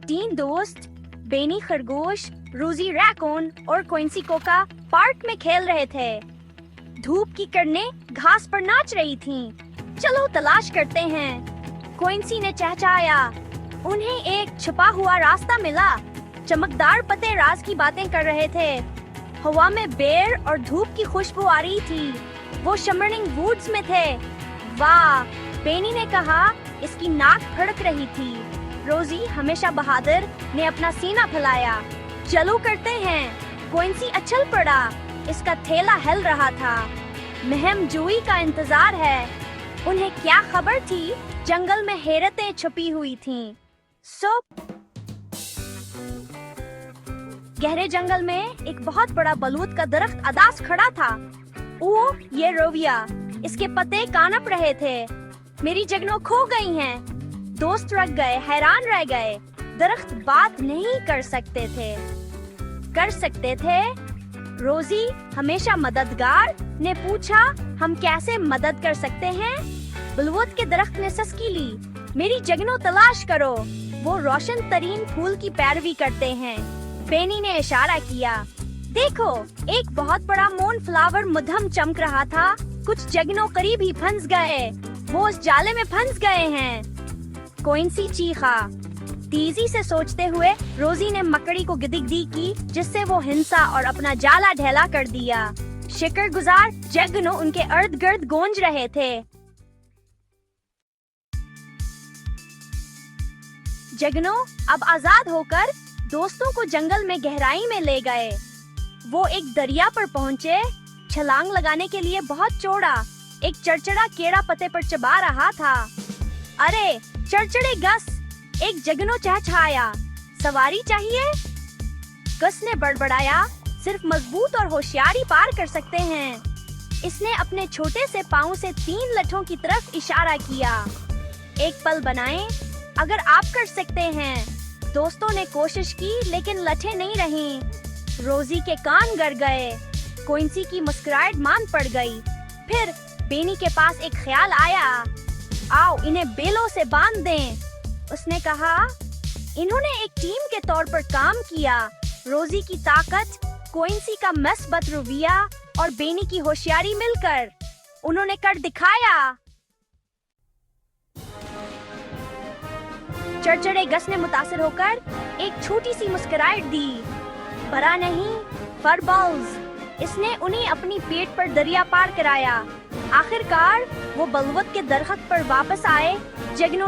तीन दोस्त बेनी खरगोश, रोजी रैकून और क्विंसी कोका पार्क में खेल रहे थे। धूप की किरणें घास पर नाच रही थीं। चलो तलाश करते हैं, क्विंसी ने चहचहाया। उन्हें एक छुपा हुआ रास्ता मिला। चमकदार पत्ते राज की बातें कर रहे थे। हवा में बेर और धूप की खुशबू आ रही थी। वो शिमरिंग वुड्स में थे। वाह, बेनी ने कहा। इसकी नाक फड़क रही थी। रोजी हमेशा बहादुर ने अपना सीना फैलाया। चलो करते हैं। क्विंसी अचल पड़ा। इसका थैला हिल रहा था। महम जूही का इंतजार है। उन्हें क्या खबर थी? जंगल में हैरतें छुपी हुई थीं। गहरे जंगल में एक बहुत बड़ा बलूत का दरख्त अदास खड़ा था। ओह, ये रोविया, इसके पत्ते कानप रहे थे। मेरी जगनो खो गई हैं। दोस्त रख गए, हैरान रह गए। दरख्त बात नहीं कर सकते थे। कर सकते थे? रोजी हमेशा मददगार ने पूछा। हम कैसे मदद कर सकते हैं? बलूत के दरख्त ने सस्की ली। मेरी जगनो तलाश करो। वो रोशन तरीन फूल की पैरवी करते हैं। बेनी ने इशारा किया। देखो, एक बहुत बड़ा मून फ्लावर मध्यम चमक रहा था। कुछ जगनों करीब ही फंस गए। वो उस जाले में फंस गए हैं। क्विंसी चीखा। तेजी से सोचते हुए रोजी ने मकड़ी को गिदगिदी की, जिससे वो हिंसा और अपना जाला ढेला कर दिया। शिकर गुजार जगनों उनके अर्ध गिर्द गूंज रहे थे। जगनों अब आजाद होकर दोस्तों को जंगल में गहराई में ले गए। वो एक दरिया पर पहुंचे। छलांग लगाने के लिए बहुत चौड़ा। एक चरचरा केड़ा पत्ते पर चबा रहा था। अरे चरचरे गस, एक जगनो चहचहाया। सवारी चाहिए? गस ने बड़बड़ाया। सिर्फ मजबूत और होशियारी पार कर सकते हैं। इसने अपने छोटे से पाँव से 3 लठों की तरफ इशारा किया। एक पल बनाएं, अगर आप कर सकते हैं। दोस्तों ने कोशिश की, लेकिन लठें नहीं रहीं। रोजी के कान गर गए। क्विंसी की मुस्कुराहट मान पड़ गई। फिर बेनी के पास एक ख्याल आया। आओ इन्हें बेलों से बांध दें, उसने कहा। इन्होंने एक टीम के तौर पर काम किया। रोजी की ताकत, क्विंसी का मस्बत रवैया और बेनी की होशियारी मिलकर उन्होंने कर दिखाया। चरचरे गस ने मुतासिर होकर एक छोटी सी मुस्कुराहट दी। बड़ा नहीं, फरबॉल्स। इसने उन्हें अपनी पेट पर दरिया पार कराया। आखिरकार वो बलवत के दरख्त पर वापस आए। जगनों